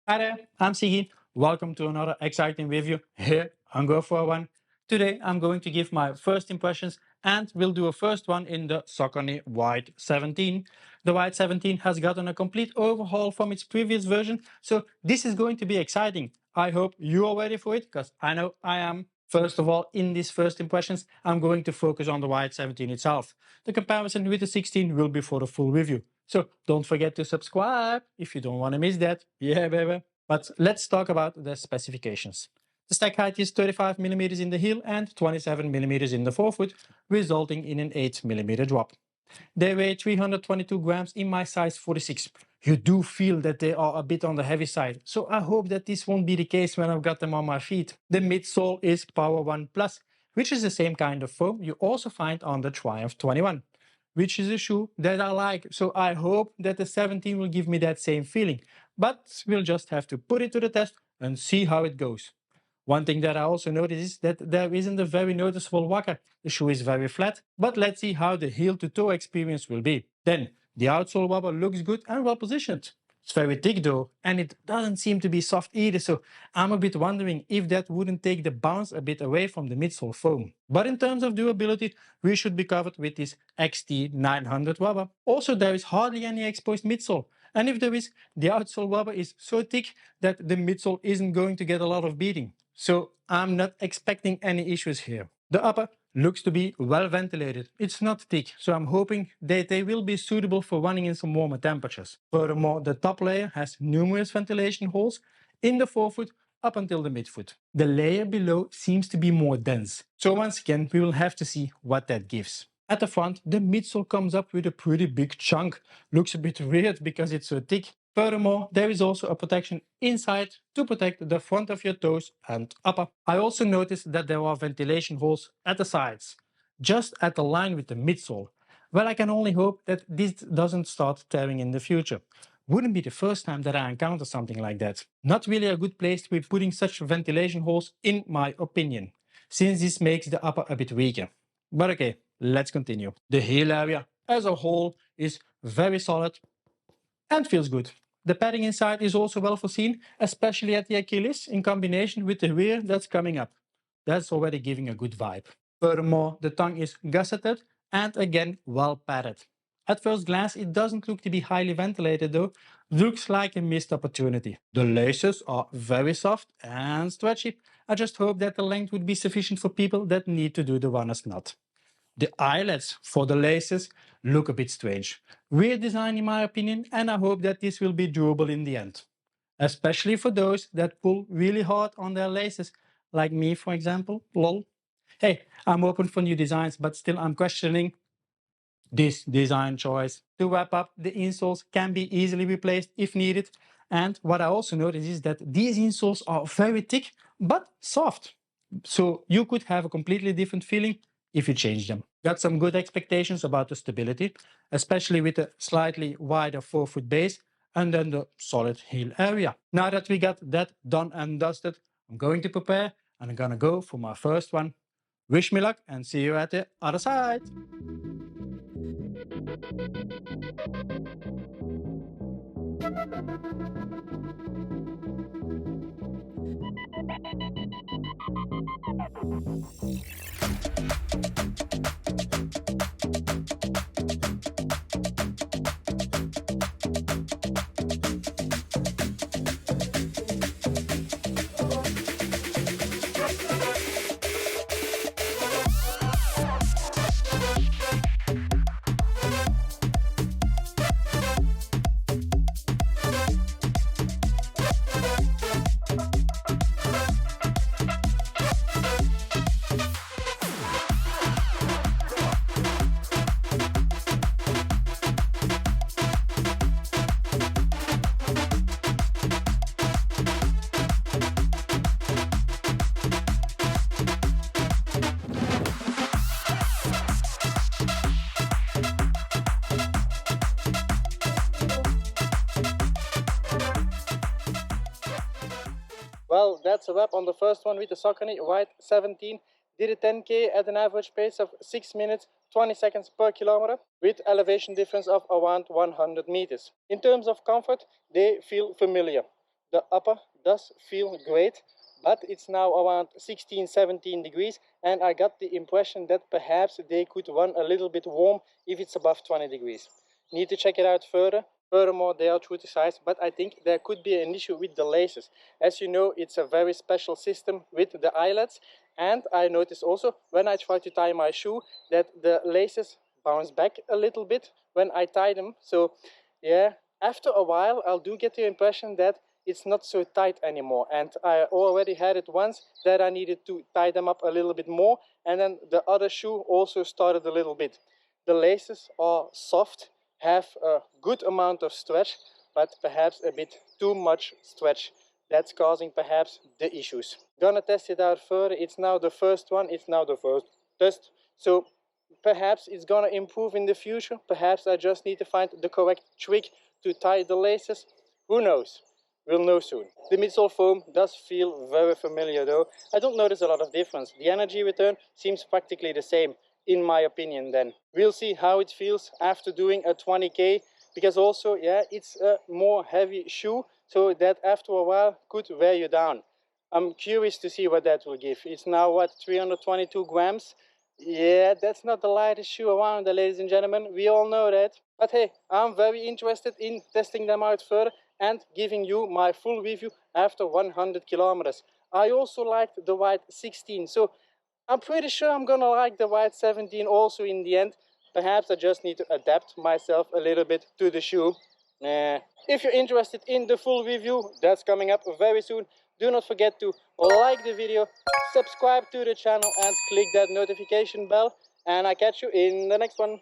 Hi there, I'm Sigi. Welcome to another exciting review here on Go For One. Today I'm going to give my first impressions and we'll do a first one in the Saucony White 17. The White 17 has gotten a complete overhaul from its previous version, so this is going to be exciting. I hope you are ready for it, because I know I am. First of all, in these first impressions, I'm going to focus on the White 17 itself. The comparison with the 16 will be for the full review. So don't forget to subscribe if you don't want to miss that. Yeah, baby. But let's talk about the specifications. The stack height is 35 millimeters in the heel and 27 millimeters in the forefoot, resulting in an 8 millimeter drop. They weigh 322 grams in my size 46. You do feel that they are a bit on the heavy side, so I hope that this won't be the case when I've got them on my feet. The midsole is Power One Plus, which is the same kind of foam you also find on the Triumph 21, which is a shoe that I like, so I hope that the 17 will give me that same feeling. But we'll just have to put it to the test and see how it goes. One thing that I also noticed is that there isn't a very noticeable waka. The shoe is very flat, but let's see how the heel to toe experience will be. Then, the outsole rubber looks good and well positioned. It's very thick though, and it doesn't seem to be soft either, so I'm a bit wondering if that wouldn't take the bounce a bit away from the midsole foam. But in terms of durability, we should be covered with this XT900 rubber. Also, there is hardly any exposed midsole, and if there is, the outsole rubber is so thick that the midsole isn't going to get a lot of beating. So I'm not expecting any issues here. The upper looks to be well ventilated. It's not thick, so I'm hoping that they will be suitable for running in some warmer temperatures. Furthermore, the top layer has numerous ventilation holes in the forefoot up until the midfoot. The layer below seems to be more dense. So once again, we will have to see what that gives. At the front, the midsole comes up with a pretty big chunk. Looks a bit weird because it's so thick. Furthermore, there is also a protection inside to protect the front of your toes and upper. I also noticed that there are ventilation holes at the sides, just at the line with the midsole. Well, I can only hope that this doesn't start tearing in the future. Wouldn't be the first time that I encounter something like that. Not really a good place to be putting such ventilation holes, in my opinion, since this makes the upper a bit weaker. But okay, let's continue. The heel area as a whole is very solid and feels good. The padding inside is also well foreseen, especially at the Achilles, in combination with the rear that's coming up. That's already giving a good vibe. Furthermore, the tongue is gusseted and again well padded. At first glance, it doesn't look to be highly ventilated though. Looks like a missed opportunity. The laces are very soft and stretchy. I just hope that the length would be sufficient for people that need to do the runner's knot. The eyelets for the laces look a bit strange. Weird design in my opinion, and I hope that this will be durable in the end. Especially for those that pull really hard on their laces, like me for example, lol. Hey, I'm open for new designs, but still I'm questioning this design choice. To wrap up, the insoles can be easily replaced if needed. And what I also noticed is that these insoles are very thick, but soft. So you could have a completely different feeling if you change them. Got some good expectations about the stability, especially with a slightly wider forefoot base and then the solid heel area. Now that we got that done and dusted, I'm going to prepare and I'm gonna go for my first one. Wish me luck and see you at the other side. Well, that's a wrap on the first one with the Saucony White 17. Did a 10k at an average pace of 6 minutes 20 seconds per kilometer with elevation difference of around 100 meters. In terms of comfort, they feel familiar. The upper does feel great, but it's now around 16-17 degrees, and I got the impression that perhaps they could run a little bit warm if it's above 20 degrees. Need to check it out further. Furthermore, they are true to size, but I think there could be an issue with the laces. As you know, it's a very special system with the eyelets, and I noticed also when I try to tie my shoe that the laces bounce back a little bit when I tie them. So yeah, after a while I'll do get the impression that it's not so tight anymore, and I already had it once that I needed to tie them up a little bit more, and then the other shoe also started a little bit. The laces are soft, have a good amount of stretch, but perhaps a bit too much stretch. That's causing perhaps the issues. Gonna test it out further. It's now the first one, it's now the first test, so perhaps it's gonna improve in the future. Perhaps I just need to find the correct trick to tie the laces. Who knows? We'll know soon. The midsole foam does feel very familiar though. I don't notice a lot of difference. The energy return seems practically the same, in my opinion then. We'll see how it feels after doing a 20k, because also, yeah, it's a more heavy shoe, so that after a while could wear you down. I'm curious to see what that will give. It's now what, 322 grams? Yeah, that's not the lightest shoe around, ladies and gentlemen. We all know that. But hey, I'm very interested in testing them out further and giving you my full review after 100 kilometers. I also liked the white 16, so I'm pretty sure I'm gonna like the white 17 also in the end. Perhaps I just need to adapt myself a little bit to the shoe. If you're interested in the full review, that's coming up very soon. Do not forget to like the video, subscribe to the channel, and click that notification bell. And I catch you in the next one.